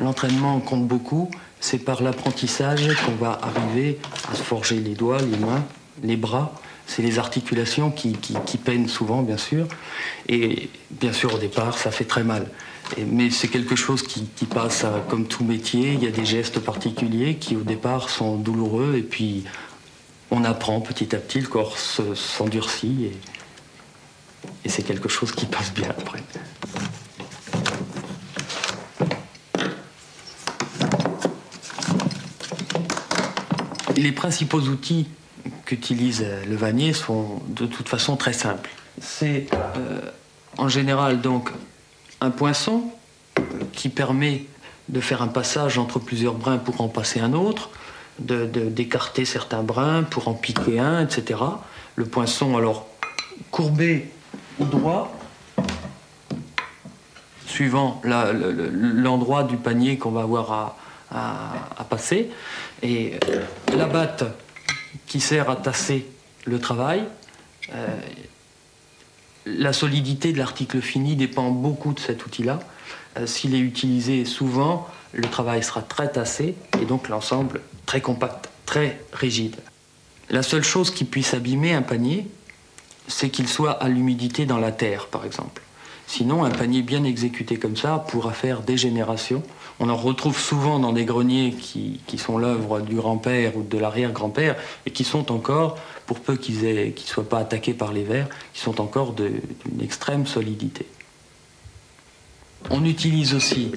l'entraînement compte beaucoup. C'est par l'apprentissage qu'on va arriver à se forger les doigts, les mains, les bras. C'est les articulations qui peinent souvent, bien sûr. Et bien sûr, au départ, ça fait très mal. Mais c'est quelque chose qui passe comme tout métier. Il y a des gestes particuliers qui, au départ, sont douloureux. Et puis, on apprend petit à petit, le corps s'endurcit. Et c'est quelque chose qui passe bien après. Les principaux outils qu'utilise le vannier sont de toute façon très simples. C'est en général donc un poinçon qui permet de faire un passage entre plusieurs brins pour en passer un autre, d'écarter certains brins pour en piquer un, etc. Le poinçon alors courbé ou droit, suivant l'endroit du panier qu'on va avoir à passer, et la batte qui sert à tasser le travail. La solidité de l'article fini dépend beaucoup de cet outil-là. S'il est utilisé souvent, le travail sera très tassé et donc l'ensemble très compact, très rigide. La seule chose qui puisse abîmer un panier, c'est qu'il soit à l'humidité dans la terre, par exemple. Sinon, un panier bien exécuté comme ça pourra faire des générations. On en retrouve souvent dans des greniers qui sont l'œuvre du grand-père ou de l'arrière-grand-père et qui sont encore, pour peu qu'ils ne soient pas attaqués par les vers, qui sont encore d'une extrême solidité. On utilise aussi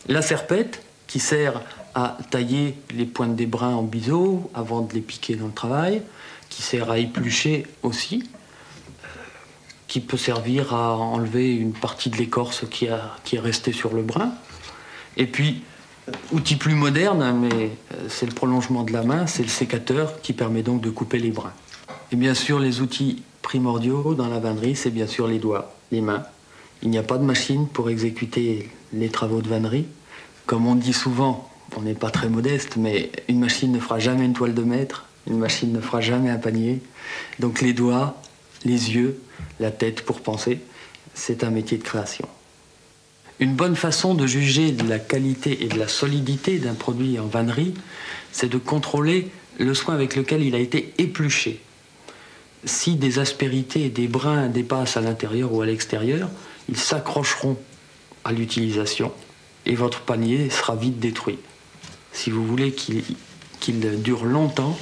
la serpette qui sert à tailler les pointes des brins en biseau avant de les piquer dans le travail, qui sert à éplucher aussi, qui peut servir à enlever une partie de l'écorce qui est restée sur le brin. Et puis, outil plus moderne, mais c'est le prolongement de la main, c'est le sécateur qui permet donc de couper les brins. Et bien sûr, les outils primordiaux dans la vannerie, c'est bien sûr les doigts, les mains. Il n'y a pas de machine pour exécuter les travaux de vannerie. Comme on dit souvent, on n'est pas très modeste, mais une machine ne fera jamais une toile de maître, une machine ne fera jamais un panier. Donc les doigts, les yeux, la tête pour penser, c'est un métier de création. Une bonne façon de juger de la qualité et de la solidité d'un produit en vannerie, c'est de contrôler le soin avec lequel il a été épluché. Si des aspérités et des brins dépassent à l'intérieur ou à l'extérieur, ils s'accrocheront à l'utilisation et votre panier sera vite détruit. Si vous voulez qu'il dure longtemps,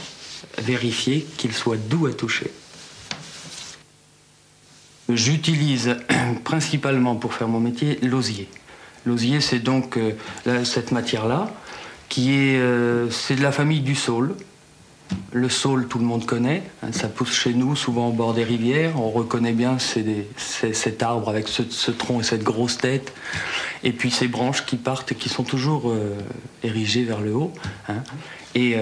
vérifiez qu'il soit doux à toucher. J'utilise principalement pour faire mon métier l'osier. L'osier, c'est donc cette matière-là, c'est de la famille du saule. Le saule, tout le monde connaît, hein, ça pousse chez nous, souvent au bord des rivières. On reconnaît bien cet arbre avec ce tronc et cette grosse tête. Et puis ces branches qui partent, qui sont toujours érigées vers le haut. Hein. Et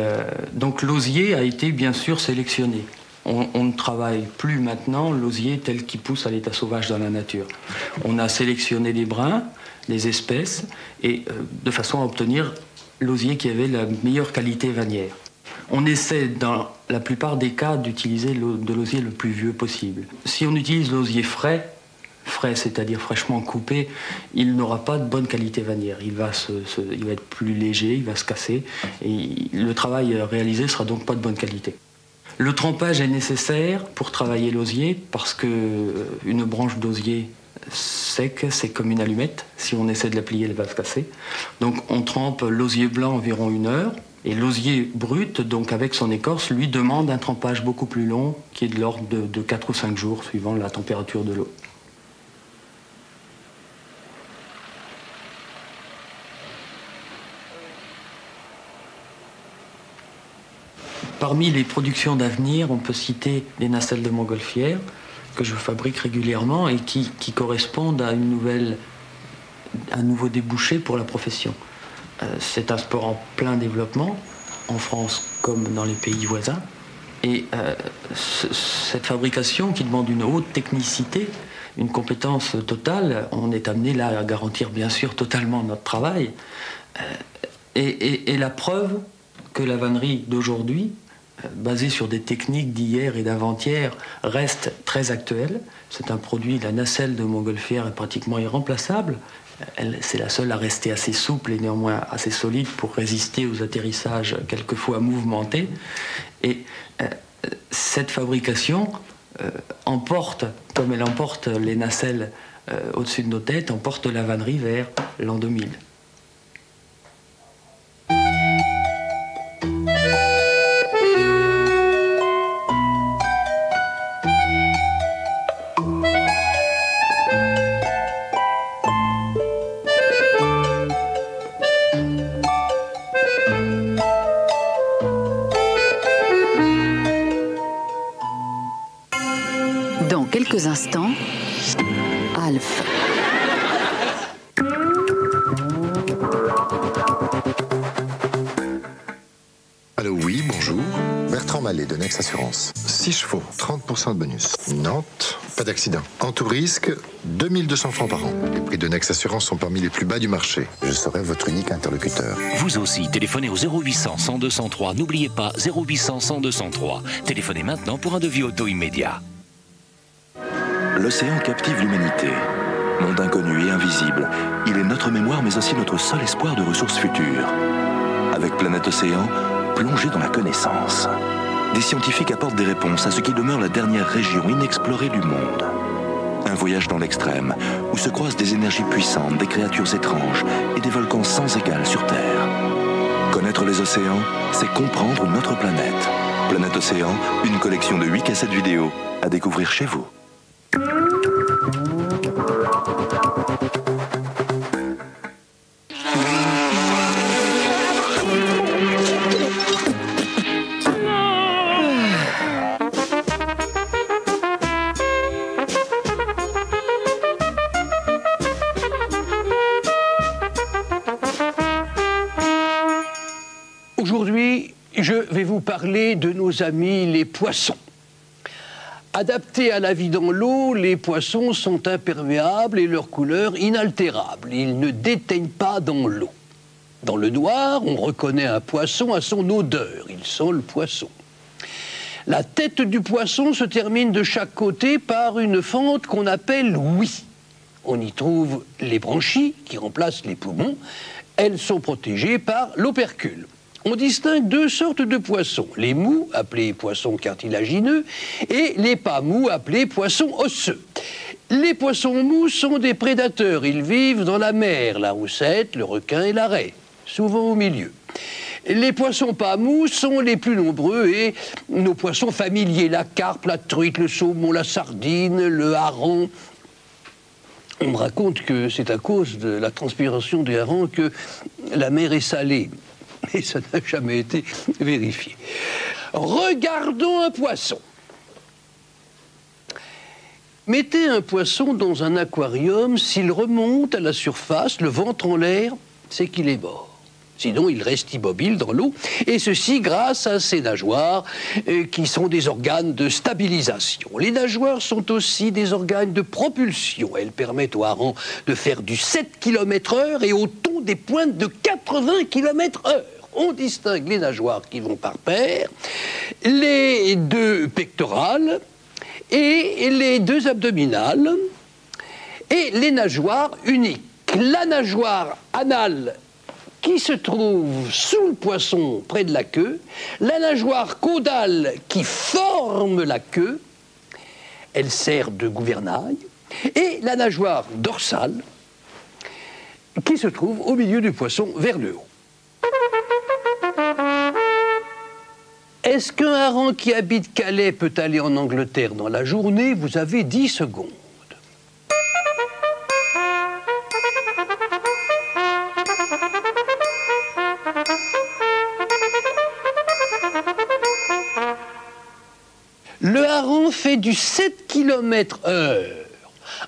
donc l'osier a été bien sûr sélectionné. On ne travaille plus maintenant l'osier tel qu'il pousse à l'état sauvage dans la nature. On a sélectionné des brins, des espèces, et de façon à obtenir l'osier qui avait la meilleure qualité vannière. On essaie, dans la plupart des cas, d'utiliser de l'osier le plus vieux possible. Si on utilise l'osier frais, c'est-à-dire fraîchement coupé, il n'aura pas de bonne qualité vannière. Il va être plus léger, il va se casser, et le travail réalisé sera donc pas de bonne qualité. Le trempage est nécessaire pour travailler l'osier parce qu'une branche d'osier sec, c'est comme une allumette. Si on essaie de la plier, elle va se casser. Donc on trempe l'osier blanc environ 1 heure. Et l'osier brut, donc avec son écorce, lui demande un trempage beaucoup plus long, qui est de l'ordre de 4 ou 5 jours, suivant la température de l'eau. Parmi les productions d'avenir, on peut citer les nacelles de montgolfière, que je fabrique régulièrement et qui correspondent à un nouveau débouché pour la profession. C'est un sport en plein développement, en France comme dans les pays voisins. Et cette fabrication qui demande une haute technicité, une compétence totale, on est amené là à garantir bien sûr totalement notre travail. Et la preuve que la vannerie d'aujourd'hui, basée sur des techniques d'hier et d'avant-hier, reste très actuelle. C'est un produit, la nacelle de montgolfière est pratiquement irremplaçable. C'est la seule à rester assez souple et néanmoins assez solide pour résister aux atterrissages quelquefois mouvementés. Et cette fabrication emporte, comme elle emporte les nacelles au-dessus de nos têtes, emporte la vannerie vers l'an 2000. Dans quelques instants, Alf. Allô, oui, bonjour. Bertrand Mallet de Nex Assurance. 6 chevaux, 30% de bonus. Nantes, pas d'accident. En tout risque, 2200 francs par an. Les prix de Nex Assurance sont parmi les plus bas du marché. Je serai votre unique interlocuteur. Vous aussi, téléphonez au 0800 100 203. N'oubliez pas, 0800 100 203. Téléphonez maintenant pour un devis auto immédiat. L'océan captive l'humanité. Monde inconnu et invisible, il est notre mémoire mais aussi notre seul espoir de ressources futures. Avec Planète Océan, plongez dans la connaissance. Des scientifiques apportent des réponses à ce qui demeure la dernière région inexplorée du monde. Un voyage dans l'extrême, où se croisent des énergies puissantes, des créatures étranges et des volcans sans égal sur Terre. Connaître les océans, c'est comprendre notre planète. Planète Océan, une collection de 8 cassettes vidéo à découvrir chez vous. Aujourd'hui, je vais vous parler de nos amis les poissons. Adaptés à la vie dans l'eau, les poissons sont imperméables et leur couleur inaltérable. Ils ne déteignent pas dans l'eau. Dans le noir, on reconnaît un poisson à son odeur. Il sent le poisson. La tête du poisson se termine de chaque côté par une fente qu'on appelle l'ouïe. On y trouve les branchies qui remplacent les poumons. Elles sont protégées par l'opercule. On distingue deux sortes de poissons, les mous, appelés poissons cartilagineux, et les pas mous, appelés poissons osseux. Les poissons mous sont des prédateurs, ils vivent dans la mer, la roussette, le requin et la raie, souvent au milieu. Les poissons pas mous sont les plus nombreux et nos poissons familiers, la carpe, la truite, le saumon, la sardine, le hareng. On me raconte que c'est à cause de la transpiration des harengs que la mer est salée. Mais ça n'a jamais été vérifié. Regardons un poisson. Mettez un poisson dans un aquarium, s'il remonte à la surface, le ventre en l'air, c'est qu'il est mort. Sinon, il reste immobile dans l'eau, et ceci grâce à ses nageoires, qui sont des organes de stabilisation. Les nageoires sont aussi des organes de propulsion. Elles permettent aux harengs de faire du 7 km/h et au thon des pointes de 80 km/h. On distingue les nageoires qui vont par paire, les deux pectorales et les deux abdominales, et les nageoires uniques. La nageoire anale qui se trouve sous le poisson près de la queue, la nageoire caudale qui forme la queue, elle sert de gouvernail, et la nageoire dorsale qui se trouve au milieu du poisson vers le haut. Est-ce qu'un hareng qui habite Calais peut aller en Angleterre dans la journée? Vous avez 10 secondes. Le hareng fait du 7 km/h.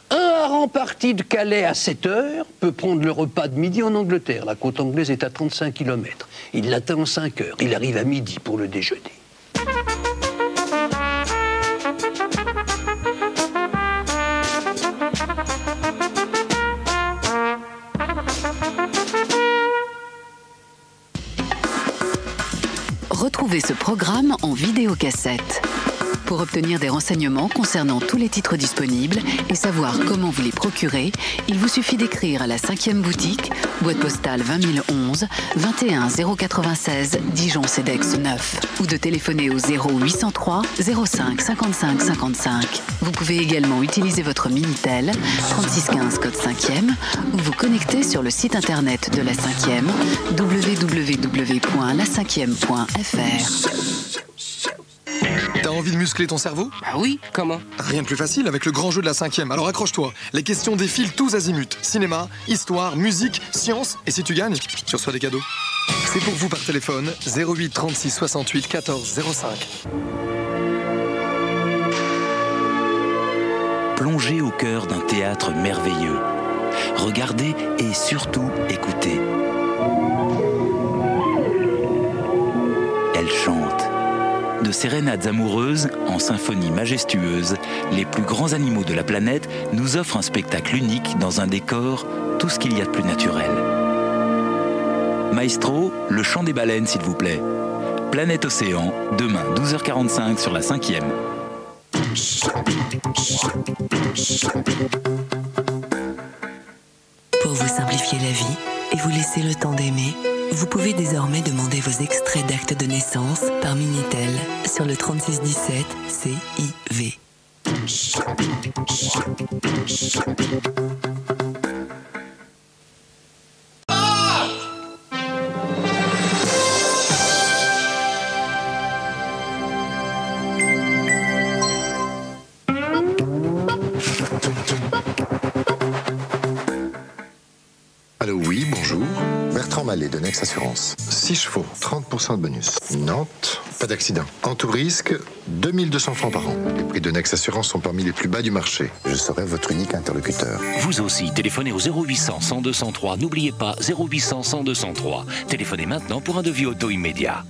Un hareng parti de Calais à 7 heures peut prendre le repas de midi en Angleterre. La côte anglaise est à 35 km. Il l'atteint en 5 heures. Il arrive à midi pour le déjeuner. Retrouvez ce programme en vidéocassette. Pour obtenir des renseignements concernant tous les titres disponibles et savoir comment vous les procurer, il vous suffit d'écrire à la 5e boutique, boîte postale 20011, 21 096, Dijon-Cedex 9, ou de téléphoner au 0803 05 55 55. Vous pouvez également utiliser votre Minitel 3615 code 5e ou vous connecter sur le site internet de la 5e www.la5e.fr. T'as envie de muscler ton cerveau? Bah oui, comment? Rien de plus facile avec le grand jeu de la 5e. Alors accroche-toi, les questions défilent tous azimuts. Cinéma, histoire, musique, science, et si tu gagnes, tu reçois des cadeaux. C'est pour vous par téléphone, 08 36 68 14 05. Plongez au cœur d'un théâtre merveilleux. Regardez et surtout écoutez. Elle chante. De sérénades amoureuses en symphonie majestueuse, les plus grands animaux de la planète nous offrent un spectacle unique dans un décor, tout ce qu'il y a de plus naturel. Maestro, le chant des baleines s'il vous plaît. Planète Océan, demain 12h45 sur la 5e. Pour vous simplifier la vie et vous laisser le temps d'aimer, vous pouvez désormais demander vos extraits d'actes de naissance par Minitel sur le 3617 CIV. Allô, oui, bonjour. Bertrand Mallet de Nex Assurance. 6 chevaux, 30% de bonus. Nantes, pas d'accident. En tout risque, 2200 francs par an. Les prix de Nex Assurance sont parmi les plus bas du marché. Je serai votre unique interlocuteur. Vous aussi, téléphonez au 0800 100 203. N'oubliez pas 0800 100 203. Téléphonez maintenant pour un devis auto immédiat.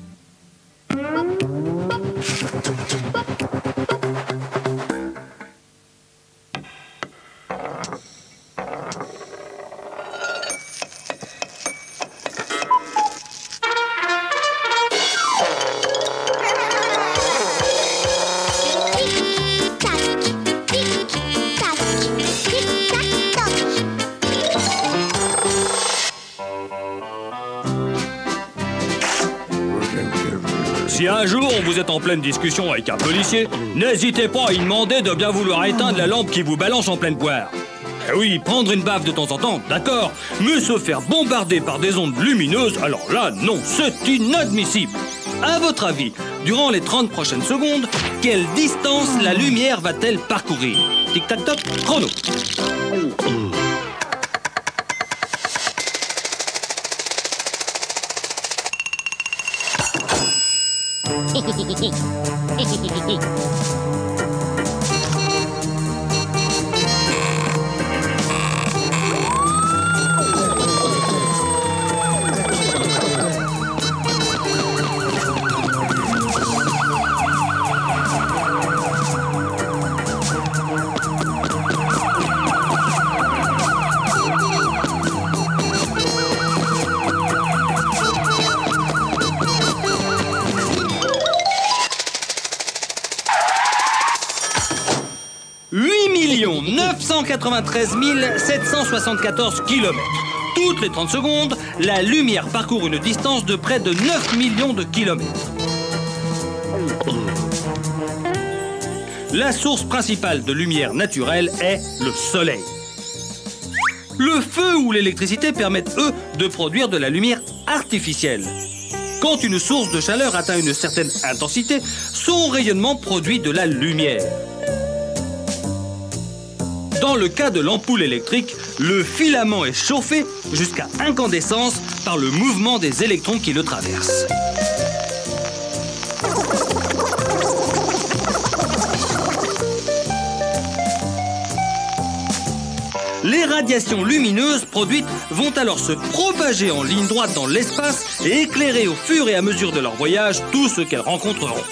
Si un jour vous êtes en pleine discussion avec un policier, n'hésitez pas à lui demander de bien vouloir éteindre la lampe qui vous balance en pleine poire. Eh oui, prendre une baffe de temps en temps, d'accord, mais se faire bombarder par des ondes lumineuses, alors là, non, c'est inadmissible. À votre avis, durant les 30 prochaines secondes, quelle distance la lumière va-t-elle parcourir? Tic-tac-toc, chrono. « 993 774 km. Toutes les 30 secondes, la lumière parcourt une distance de près de 9 millions de kilomètres. La source principale de lumière naturelle est le soleil. Le feu ou l'électricité permettent, eux, de produire de la lumière artificielle. Quand une source de chaleur atteint une certaine intensité, son rayonnement produit de la lumière. Dans le cas de l'ampoule électrique, le filament est chauffé jusqu'à incandescence par le mouvement des électrons qui le traversent. Les radiations lumineuses produites vont alors se propager en ligne droite dans l'espace et éclairer au fur et à mesure de leur voyage tout ce qu'elles rencontreront.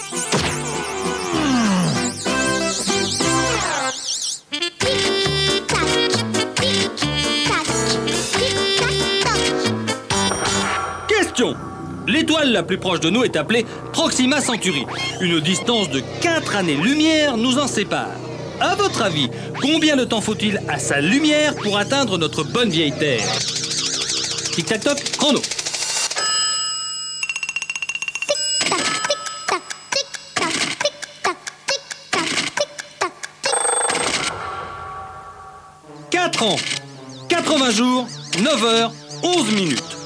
L'étoile l'étoile la plus proche de nous est appelée Proxima Centauri. Une distance de 4 années-lumière nous en sépare. À votre avis, combien de temps faut-il à sa lumière pour atteindre notre bonne vieille Terre? Tic-tac-toc, chrono. Ans, 80 jours, 9 heures, 11 minutes.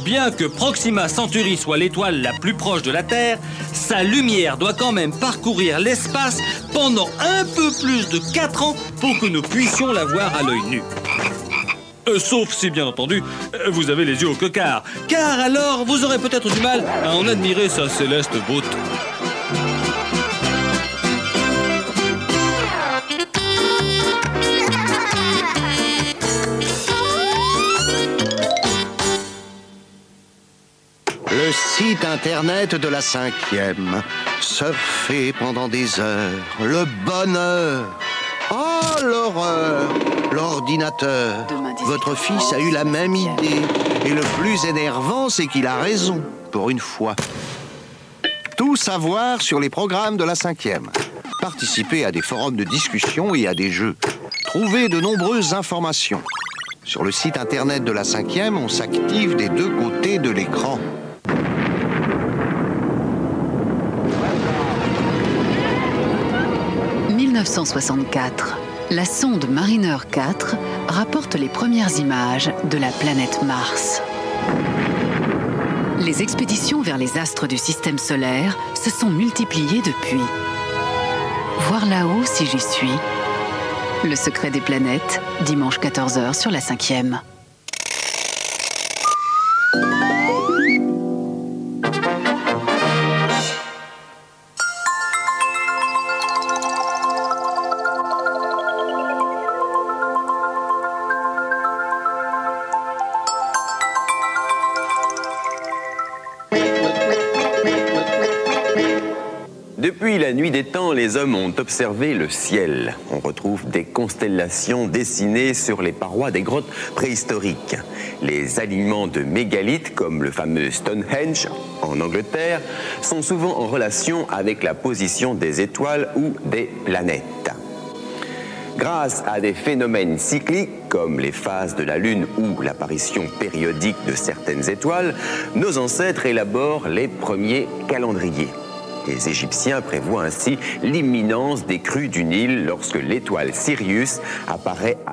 Bien que Proxima Centauri soit l'étoile la plus proche de la Terre, sa lumière doit quand même parcourir l'espace pendant un peu plus de 4 ans pour que nous puissions la voir à l'œil nu. Sauf si, bien entendu, vous avez les yeux au coquard, car alors vous aurez peut-être du mal à en admirer sa céleste beauté. Le site internet de la 5e. Surfer pendant des heures. Le bonheur. Oh, l'horreur. L'ordinateur. Votre fils a eu la même idée. Et le plus énervant, c'est qu'il a raison. Pour une fois. Tout savoir sur les programmes de la 5e. Participer à des forums de discussion et à des jeux. Trouver de nombreuses informations. Sur le site internet de la 5e, on s'active des deux côtés de l'écran. « 1964. La sonde Mariner 4 rapporte les premières images de la planète Mars. Les expéditions vers les astres du système solaire se sont multipliées depuis. Voir là-haut si j'y suis. Le secret des planètes, dimanche 14h sur la 5e. Depuis la nuit des temps, les hommes ont observé le ciel. On retrouve des constellations dessinées sur les parois des grottes préhistoriques. Les alignements de mégalithes, comme le fameux Stonehenge en Angleterre, sont souvent en relation avec la position des étoiles ou des planètes. Grâce à des phénomènes cycliques, comme les phases de la Lune ou l'apparition périodique de certaines étoiles, nos ancêtres élaborent les premiers calendriers. Les Égyptiens prévoient ainsi l'imminence des crues du Nil lorsque l'étoile Sirius apparaît à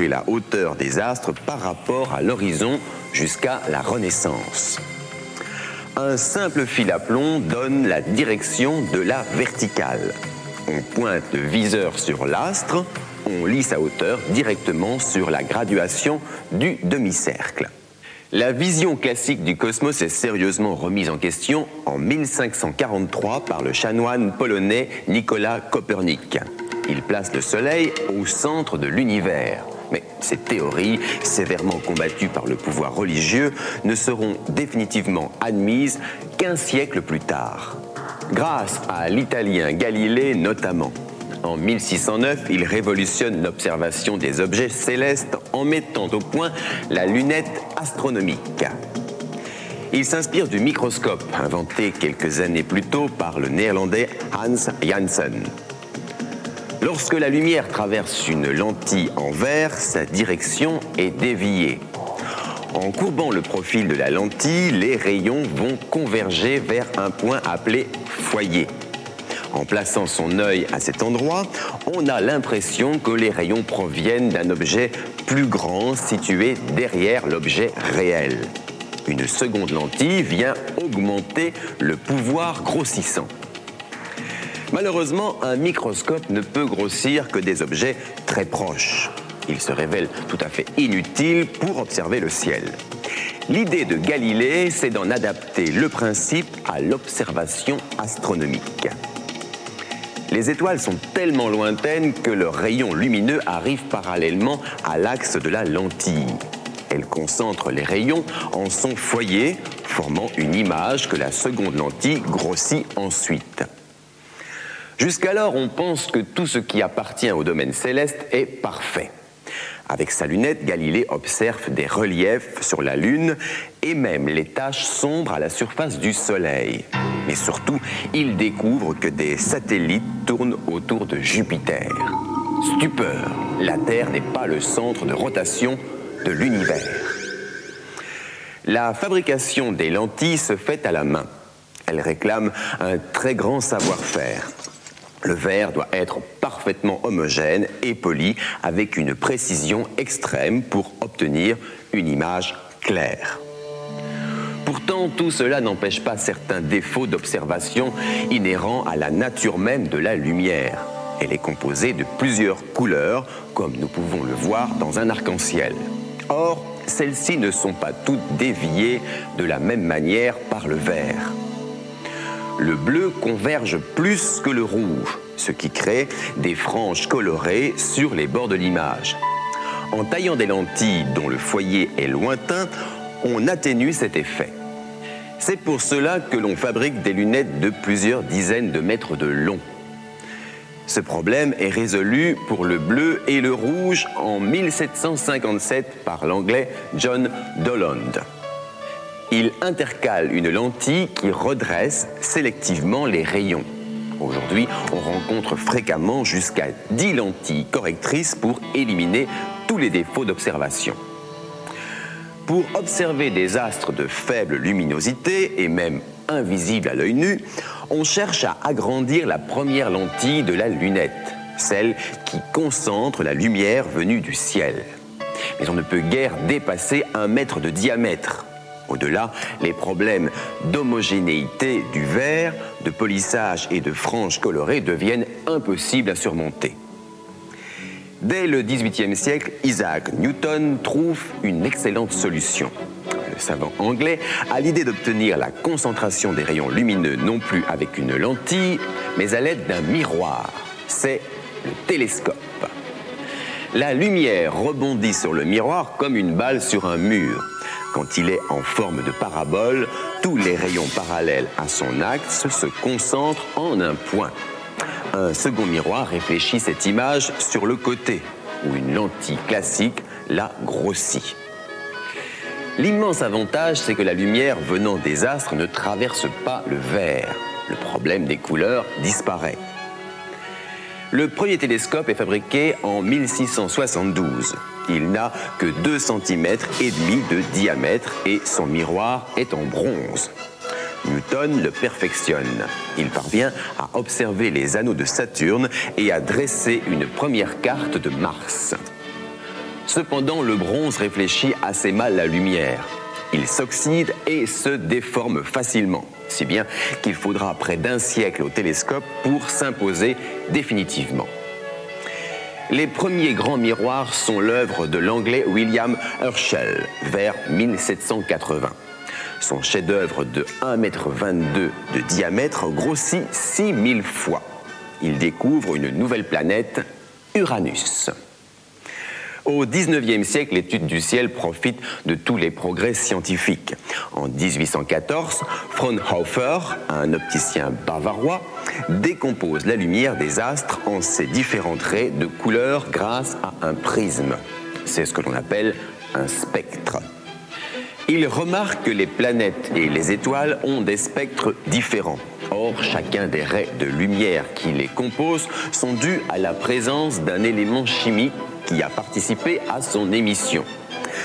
la hauteur des astres par rapport à l'horizon jusqu'à la Renaissance. Un simple fil à plomb donne la direction de la verticale. On pointe le viseur sur l'astre, on lit sa hauteur directement sur la graduation du demi-cercle. La vision classique du cosmos est sérieusement remise en question en 1543 par le chanoine polonais Nicolas Copernic. Il place le Soleil au centre de l'univers. Mais ces théories, sévèrement combattues par le pouvoir religieux, ne seront définitivement admises qu'un siècle plus tard. Grâce à l'italien Galilée notamment. En 1609, il révolutionne l'observation des objets célestes en mettant au point la lunette astronomique. Il s'inspire du microscope, inventé quelques années plus tôt par le néerlandais Hans Janssen. Lorsque la lumière traverse une lentille en verre, sa direction est déviée. En courbant le profil de la lentille, les rayons vont converger vers un point appelé foyer. En plaçant son œil à cet endroit, on a l'impression que les rayons proviennent d'un objet plus grand situé derrière l'objet réel. Une seconde lentille vient augmenter le pouvoir grossissant. Malheureusement, un microscope ne peut grossir que des objets très proches. Il se révèle tout à fait inutile pour observer le ciel. L'idée de Galilée, c'est d'en adapter le principe à l'observation astronomique. Les étoiles sont tellement lointaines que leurs rayons lumineux arrivent parallèlement à l'axe de la lentille. Elle concentre les rayons en son foyer, formant une image que la seconde lentille grossit ensuite. Jusqu'alors, on pense que tout ce qui appartient au domaine céleste est parfait. Avec sa lunette, Galilée observe des reliefs sur la Lune et même les taches sombres à la surface du Soleil. Mais surtout, il découvre que des satellites tournent autour de Jupiter. Stupeur, la Terre n'est pas le centre de rotation de l'univers. La fabrication des lentilles se fait à la main. Elle réclame un très grand savoir-faire. Le verre doit être parfaitement homogène et poli avec une précision extrême pour obtenir une image claire. Pourtant, tout cela n'empêche pas certains défauts d'observation inhérents à la nature même de la lumière. Elle est composée de plusieurs couleurs, comme nous pouvons le voir dans un arc-en-ciel. Or, celles-ci ne sont pas toutes déviées de la même manière par le vert. Le bleu converge plus que le rouge, ce qui crée des franges colorées sur les bords de l'image. En taillant des lentilles dont le foyer est lointain, on atténue cet effet. C'est pour cela que l'on fabrique des lunettes de plusieurs dizaines de mètres de long. Ce problème est résolu pour le bleu et le rouge en 1757 par l'anglais John Dollond. Il intercale une lentille qui redresse sélectivement les rayons. Aujourd'hui, on rencontre fréquemment jusqu'à 10 lentilles correctrices pour éliminer tous les défauts d'observation. Pour observer des astres de faible luminosité et même invisibles à l'œil nu, on cherche à agrandir la première lentille de la lunette, celle qui concentre la lumière venue du ciel. Mais on ne peut guère dépasser 1 mètre de diamètre. Au-delà, les problèmes d'homogénéité du verre, de polissage et de franges colorées deviennent impossibles à surmonter. Dès le XVIIIe siècle, Isaac Newton trouve une excellente solution. Le savant anglais a l'idée d'obtenir la concentration des rayons lumineux non plus avec une lentille, mais à l'aide d'un miroir. C'est le télescope. La lumière rebondit sur le miroir comme une balle sur un mur. Quand il est en forme de parabole, tous les rayons parallèles à son axe se concentrent en un point. Un second miroir réfléchit cette image sur le côté, où une lentille classique la grossit. L'immense avantage, c'est que la lumière venant des astres ne traverse pas le verre. Le problème des couleurs disparaît. Le premier télescope est fabriqué en 1672. Il n'a que 2,5 cm de diamètre et son miroir est en bronze. Newton le perfectionne. Il parvient à observer les anneaux de Saturne et à dresser une première carte de Mars. Cependant, le bronze réfléchit assez mal la lumière. Il s'oxyde et se déforme facilement, si bien qu'il faudra près d'1 siècle au télescope pour s'imposer définitivement. Les premiers grands miroirs sont l'œuvre de l'anglais William Herschel, vers 1780. Son chef-d'œuvre de 1,22 m de diamètre grossit 6000 fois. Il découvre une nouvelle planète, Uranus. Au XIXe siècle, l'étude du ciel profite de tous les progrès scientifiques. En 1814, Fraunhofer, un opticien bavarois, décompose la lumière des astres en ses différents traits de couleur grâce à un prisme. C'est ce que l'on appelle un spectre. Il remarque que les planètes et les étoiles ont des spectres différents. Or, chacun des raies de lumière qui les composent sont dus à la présence d'un élément chimique qui a participé à son émission.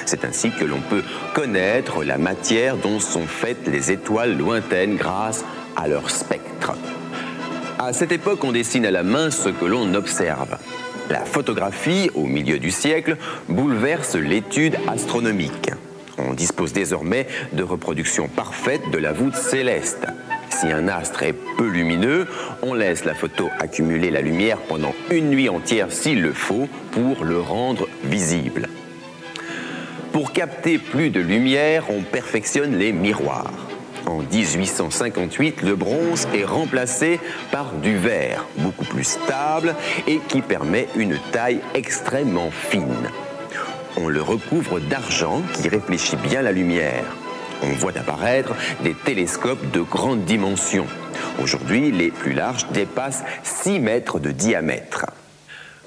C'est ainsi que l'on peut connaître la matière dont sont faites les étoiles lointaines grâce à leur spectre. À cette époque, on dessine à la main ce que l'on observe. La photographie, au milieu du siècle, bouleverse l'étude astronomique. On dispose désormais de reproductions parfaites de la voûte céleste. Si un astre est peu lumineux, on laisse la photo accumuler la lumière pendant une nuit entière s'il le faut pour le rendre visible. Pour capter plus de lumière, on perfectionne les miroirs. En 1858, le bronze est remplacé par du verre, beaucoup plus stable et qui permet une taille extrêmement fine. On le recouvre d'argent qui réfléchit bien la lumière. On voit apparaître des télescopes de grande dimension. Aujourd'hui, les plus larges dépassent 6 mètres de diamètre.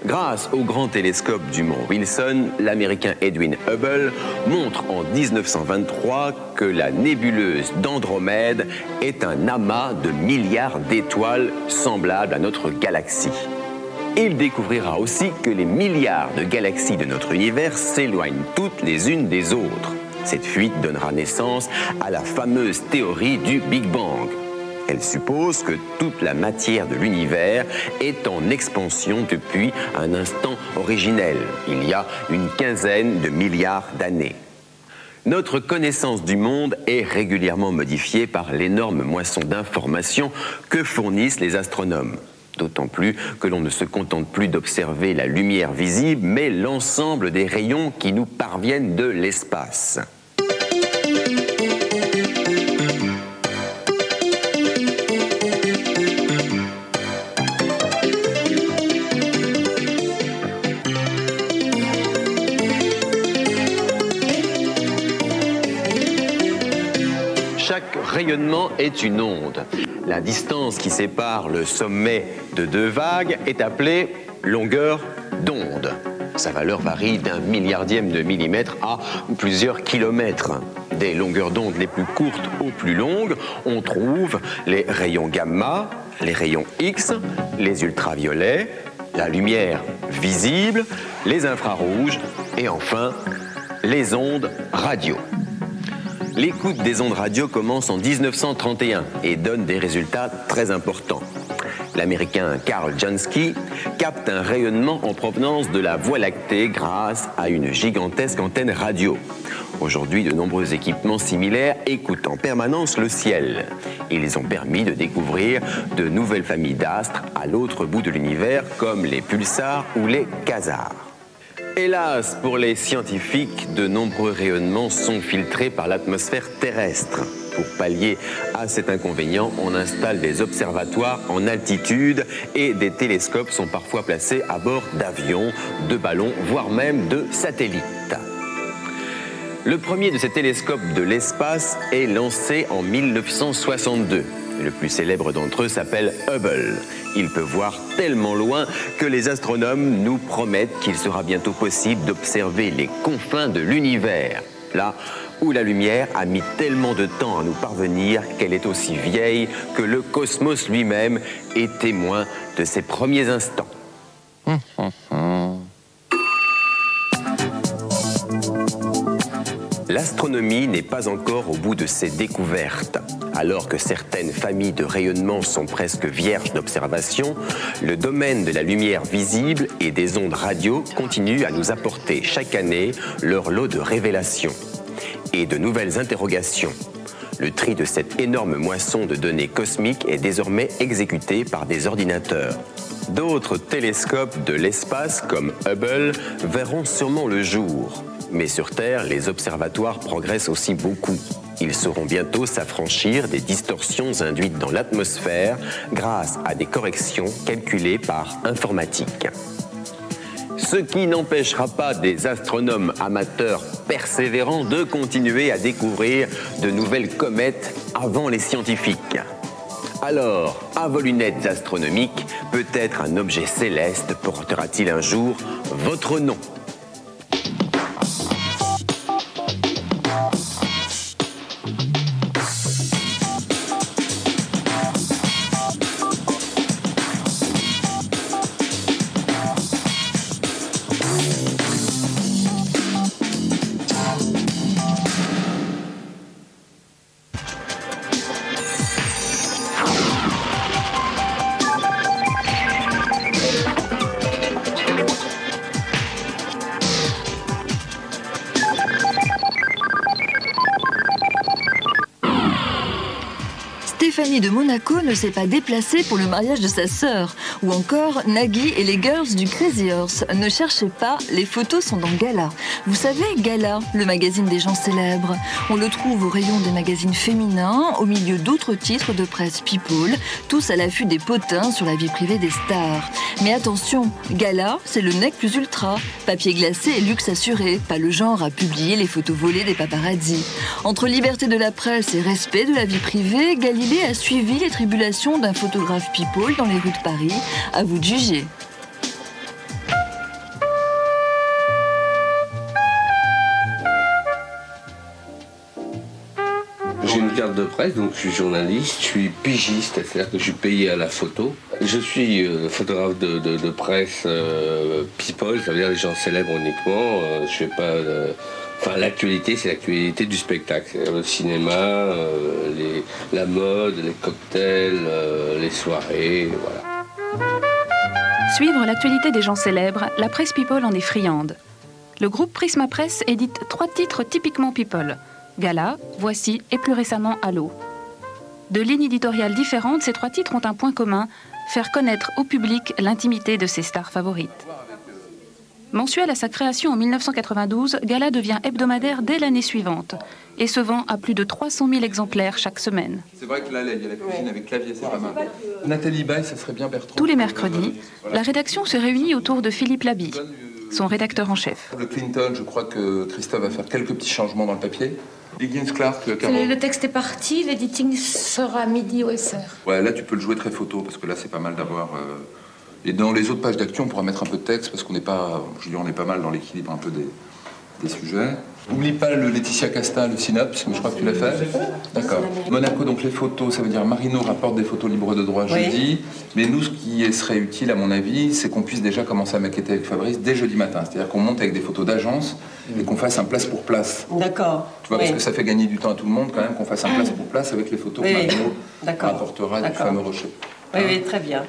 Grâce au grand télescope du mont Wilson, l'Américain Edwin Hubble montre en 1923 que la nébuleuse d'Andromède est un amas de milliards d'étoiles semblables à notre galaxie. Il découvrira aussi que les milliards de galaxies de notre univers s'éloignent toutes les unes des autres. Cette fuite donnera naissance à la fameuse théorie du Big Bang. Elle suppose que toute la matière de l'univers est en expansion depuis un instant originel, il y a une quinzaine de milliards d'années. Notre connaissance du monde est régulièrement modifiée par l'énorme moisson d'informations que fournissent les astronomes. D'autant plus que l'on ne se contente plus d'observer la lumière visible, mais l'ensemble des rayons qui nous parviennent de l'espace. Chaque rayonnement est une onde. La distance qui sépare le sommet de 2 vagues est appelée longueur d'onde. Sa valeur varie d'1 milliardième de millimètre à plusieurs kilomètres. Des longueurs d'onde les plus courtes aux plus longues, on trouve les rayons gamma, les rayons X, les ultraviolets, la lumière visible, les infrarouges et enfin les ondes radio. L'écoute des ondes radio commence en 1931 et donne des résultats très importants. L'Américain Karl Jansky capte un rayonnement en provenance de la Voie lactée grâce à une gigantesque antenne radio. Aujourd'hui, de nombreux équipements similaires écoutent en permanence le ciel. Ils ont permis de découvrir de nouvelles familles d'astres à l'autre bout de l'univers, comme les pulsars ou les quasars. Hélas, pour les scientifiques, de nombreux rayonnements sont filtrés par l'atmosphère terrestre. Pour pallier à cet inconvénient, on installe des observatoires en altitude et des télescopes sont parfois placés à bord d'avions, de ballons, voire même de satellites. Le premier de ces télescopes de l'espace est lancé en 1962. Le plus célèbre d'entre eux s'appelle Hubble. Il peut voir tellement loin que les astronomes nous promettent qu'il sera bientôt possible d'observer les confins de l'univers. Là où la lumière a mis tellement de temps à nous parvenir qu'elle est aussi vieille que le cosmos lui-même est témoin de ses premiers instants. L'astronomie n'est pas encore au bout de ses découvertes. Alors que certaines familles de rayonnements sont presque vierges d'observation, le domaine de la lumière visible et des ondes radio continue à nous apporter chaque année leur lot de révélations et de nouvelles interrogations. Le tri de cette énorme moisson de données cosmiques est désormais exécuté par des ordinateurs. D'autres télescopes de l'espace, comme Hubble, verront sûrement le jour. Mais sur Terre, les observatoires progressent aussi beaucoup. Ils sauront bientôt s'affranchir des distorsions induites dans l'atmosphère grâce à des corrections calculées par informatique. Ce qui n'empêchera pas des astronomes amateurs persévérants de continuer à découvrir de nouvelles comètes avant les scientifiques. Alors, à vos lunettes astronomiques, peut-être un objet céleste portera-t-il un jour votre nom ? Stéphanie de Monaco ne s'est pas déplacée pour le mariage de sa sœur. Ou encore, Nagui et les girls du Crazy Horse. Ne cherchez pas, les photos sont dans Gala. Vous savez, Gala, le magazine des gens célèbres. On le trouve au rayon des magazines féminins, au milieu d'autres titres de presse people, tous à l'affût des potins sur la vie privée des stars. Mais attention, Gala, c'est le nec plus ultra. Papier glacé et luxe assuré, pas le genre à publier les photos volées des paparazzi. Entre liberté de la presse et respect de la vie privée, Galilée a suivi les tribulations d'un photographe people dans les rues de Paris. À vous de juger. J'ai une carte de presse, donc je suis journaliste, je suis pigiste, c'est-à-dire que je suis payé à la photo. Je suis photographe de presse people, ça veut dire les gens célèbres uniquement. Je fais pas... Enfin, l'actualité, c'est l'actualité du spectacle. Le cinéma, la mode, les cocktails, les soirées, voilà. Suivre l'actualité des gens célèbres, la presse people en est friande. Le groupe Prisma Presse édite 3 titres typiquement people. Gala, Voici et plus récemment Allô. De lignes éditoriales différentes, ces 3 titres ont un point commun, faire connaître au public l'intimité de ses stars favorites. Mensuel à sa création en 1992, Gala devient hebdomadaire dès l'année suivante et se vend à plus de 300 000 exemplaires chaque semaine. C'est vrai que là, il y a la cuisine avec clavier, c'est pas mal. Nathalie Baye, ça serait bien Bertrand. Tous les mercredis, la rédaction se réunit autour de Philippe Laby, son rédacteur en chef. Le Clinton, je crois que Christophe va faire quelques petits changements dans le papier. Higgins Clark, Carole. Le texte est parti, l'editing sera midi au SR. Ouais, là tu peux le jouer très photo, parce que là c'est pas mal d'avoir... Et dans les autres pages d'actu, on pourra mettre un peu de texte, parce qu'on n'est pas... Je veux dire, on est pas mal dans l'équilibre un peu des sujets. N'oublie pas le Laetitia Casta, le synopsis, mais je crois que tu l'as fait. D'accord. Monaco, donc les photos, ça veut dire Marino rapporte des photos libres de droit jeudi. Mais nous, ce qui serait utile, à mon avis, c'est qu'on puisse déjà commencer à maqueter avec Fabrice dès jeudi matin. C'est-à-dire qu'on monte avec des photos d'agence et qu'on fasse un place pour place. D'accord. Tu vois, parce que ça fait gagner du temps à tout le monde quand même qu'on fasse un place pour place avec les photos que Marino rapportera du fameux rocher. Oui, très bien.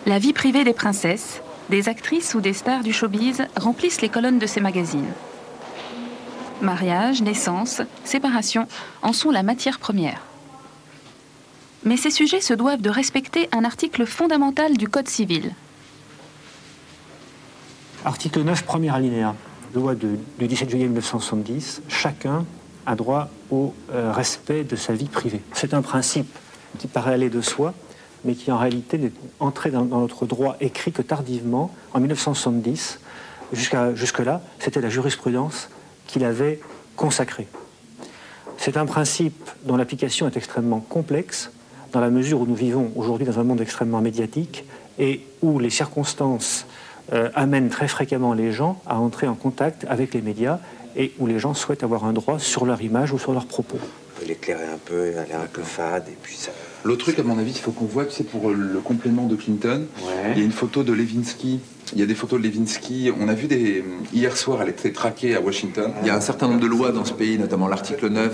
La vie privée des princesses, des actrices ou des stars du showbiz remplissent les colonnes de ces magazines. Mariage, naissance, séparation en sont la matière première. Mais ces sujets se doivent de respecter un article fondamental du Code civil. Article 9, premier alinéa. Loi du 17 juillet 1970. Chacun a droit au respect de sa vie privée. C'est un principe qui paraît aller de soi, mais qui en réalité n'est entré dans notre droit écrit que tardivement, en 1970. Jusque-là, c'était la jurisprudence qui l'avait consacré. C'est un principe dont l'application est extrêmement complexe, dans la mesure où nous vivons aujourd'hui dans un monde extrêmement médiatique et où les circonstances amènent très fréquemment les gens à entrer en contact avec les médias et où les gens souhaitent avoir un droit sur leur image ou sur leurs propos. On peut l'éclairer un peu, elle est un peu fade et puis ça... L'autre truc, à mon avis, il faut qu'on voit, tu sais, pour le complément de Clinton, il y a une photo de Levinsky. Il y a des photos de Levinsky. On a vu hier soir, elle était traquée à Washington. Il y a un certain nombre de lois dans ce pays, notamment l'article 9,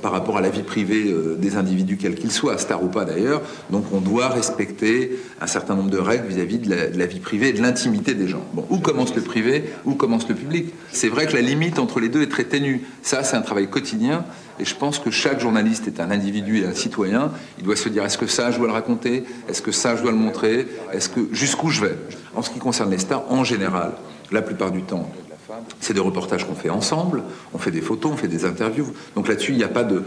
par rapport à la vie privée des individus, quels qu'ils soient, stars ou pas d'ailleurs. Donc on doit respecter un certain nombre de règles vis-à-vis de la vie privée et de l'intimité des gens. Bon, où commence le privé, où commence le public? C'est vrai que la limite entre les deux est très ténue. Ça, c'est un travail quotidien. Et je pense que chaque journaliste est un individu et un citoyen. Il doit se dire, est-ce que ça, je dois le raconter? Est-ce que ça, je dois le montrer? Jusqu'où je vais? En ce qui concerne les stars, en général, la plupart du temps, c'est des reportages qu'on fait ensemble, on fait des photos, on fait des interviews. Donc là-dessus, il n'y a pas de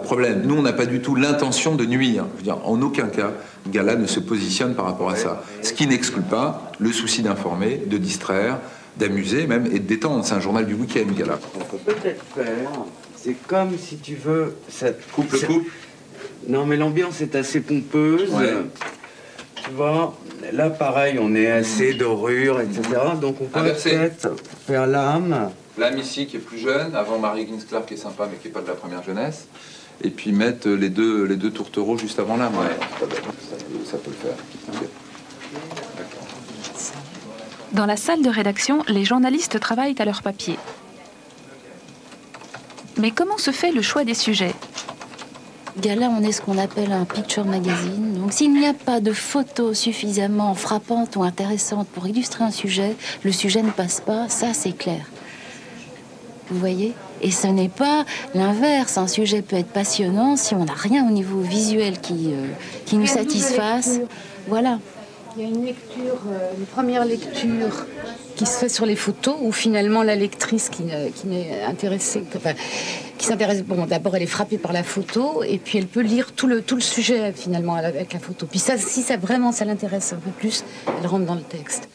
problème. Nous, on n'a pas du tout l'intention de nuire. Je veux dire, en aucun cas, Gala ne se positionne par rapport à ça. Ce qui n'exclut pas le souci d'informer, de distraire, d'amuser même et de détendre. C'est un journal du week-end, Gala. On peut peut-être faire... C'est comme si tu veux... Ça, coupe. Non, mais l'ambiance est assez pompeuse. Ouais. Tu vois, là, pareil, on est assez dorure, etc. Donc, on peut peut-être faire l'âme. L'âme ici, qui est plus jeune, avant Marie Higgins Clark, qui est sympa, mais qui n'est pas de la première jeunesse. Et puis mettre les deux tourtereaux juste avant l'âme. Ouais. Ça peut le faire. Okay. Dans la salle de rédaction, les journalistes travaillent à leur papier. Mais comment se fait le choix des sujets? Gala, on est ce qu'on appelle un picture magazine. Donc s'il n'y a pas de photos suffisamment frappantes ou intéressantes pour illustrer un sujet, le sujet ne passe pas, ça c'est clair. Vous voyez? Et ce n'est pas l'inverse. Un sujet peut être passionnant si on n'a rien au niveau visuel qui nous satisfasse. Voilà. Il y a une lecture, une première lecture qui se fait sur les photos, où finalement la lectrice qui n'est intéressée, enfin, qui s'intéresse, bon, d'abord elle est frappée par la photo, et puis elle peut lire tout le sujet finalement avec la photo. Puis ça, si ça vraiment ça l'intéresse un peu plus, elle rentre dans le texte.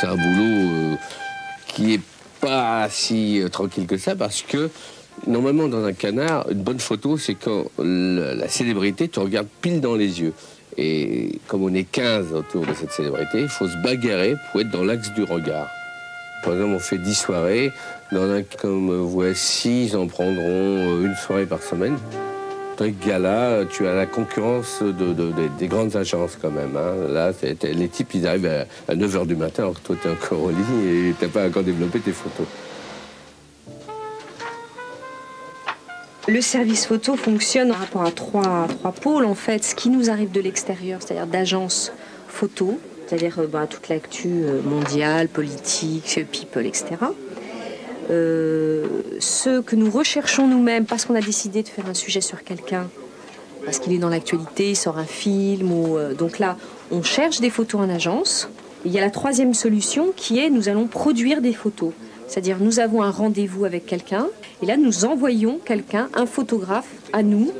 C'est un boulot qui est pas si tranquille que ça, parce que normalement dans un canard, une bonne photo, c'est quand la célébrité te regarde pile dans les yeux. Et comme on est 15 autour de cette célébrité, il faut se bagarrer pour être dans l'axe du regard. Par exemple, on fait 10 soirées. Dans un comme voici, ils en prendront une soirée par semaine. Dans les galas, tu as la concurrence des grandes agences quand même. Hein. Là, les types, ils arrivent à 9h du matin, alors que toi, tu es encore au lit et tu n'as pas encore développé tes photos. Le service photo fonctionne par rapport à trois pôles, en fait. Ce qui nous arrive de l'extérieur, c'est-à-dire d'agences photo, c'est-à-dire toute l'actu mondiale, politique, people, etc. Ce que nous recherchons nous-mêmes, parce qu'on a décidé de faire un sujet sur quelqu'un, parce qu'il est dans l'actualité, il sort un film, donc là, on cherche des photos en agence. Il y a la troisième solution qui est, nous allons produire des photos. C'est-à-dire, nous avons un rendez-vous avec quelqu'un, et là, nous envoyons quelqu'un, un photographe à nous,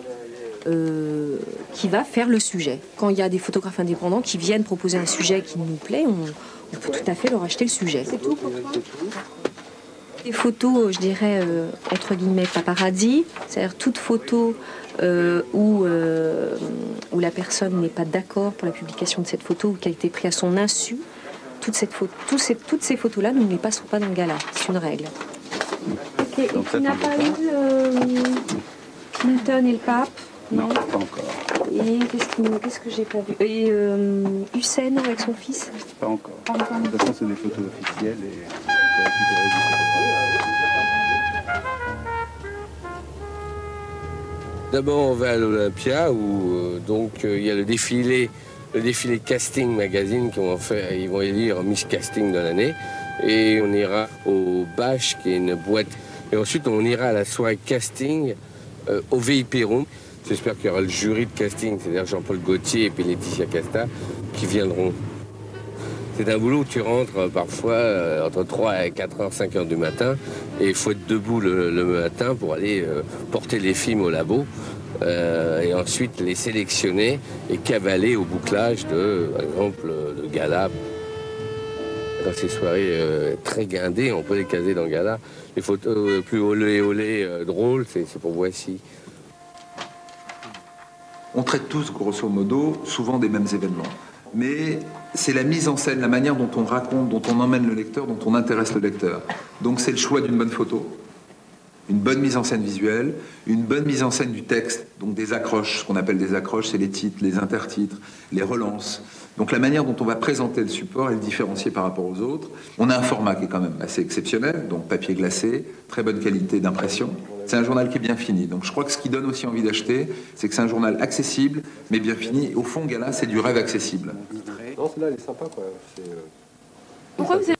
qui va faire le sujet. Quand il y a des photographes indépendants qui viennent proposer un sujet qui nous plaît, on peut tout à fait leur acheter le sujet. C'est tout pour toi ? Des photos, je dirais, entre guillemets, paparazzi, c'est-à-dire toute photo où la personne n'est pas d'accord pour la publication de cette photo ou qui a été prise à son insu. Toutes ces photos-là, nous ne les passons pas dans le gala. C'est une règle. Ok, et tu n'as pas eu Clinton et le pape? Non, pas encore. Et qu'est-ce que j'ai pas vu? Et Hussein avec son fils? Pas encore. De toute façon, c'est des photos officielles et... D'abord, on va à l'Olympia où il y a le défilé Casting Magazine ils vont élire Miss Casting de l'année. Et on ira au Bâche, qui est une boîte. Et ensuite, on ira à la soirée casting au VIP Room. J'espère qu'il y aura le jury de casting, c'est-à-dire Jean-Paul Gaultier et puis Laetitia Casta, qui viendront. C'est un boulot où tu rentres parfois entre 3 et 4h, 5h du matin, et il faut être debout le matin pour aller porter les films au labo, et ensuite les sélectionner et cavaler au bouclage de, par exemple, le gala. Dans ces soirées très guindées, on peut les caser dans le gala. Les photos plus olé drôles, c'est pour Voici. On traite tous, grosso modo, souvent des mêmes événements. Mais c'est la mise en scène, la manière dont on raconte, dont on emmène le lecteur, dont on intéresse le lecteur. Donc c'est le choix d'une bonne photo, une bonne mise en scène visuelle, une bonne mise en scène du texte, donc des accroches. Ce qu'on appelle des accroches, c'est les titres, les intertitres, les relances. Donc la manière dont on va présenter le support est différenciée par rapport aux autres. On a un format qui est quand même assez exceptionnel, donc papier glacé, très bonne qualité d'impression. C'est un journal qui est bien fini. Donc je crois que ce qui donne aussi envie d'acheter, c'est que c'est un journal accessible, mais bien fini. Au fond, Gala, c'est du rêve accessible. Non, celle-là, elle est sympa, quoi. Pourquoi vous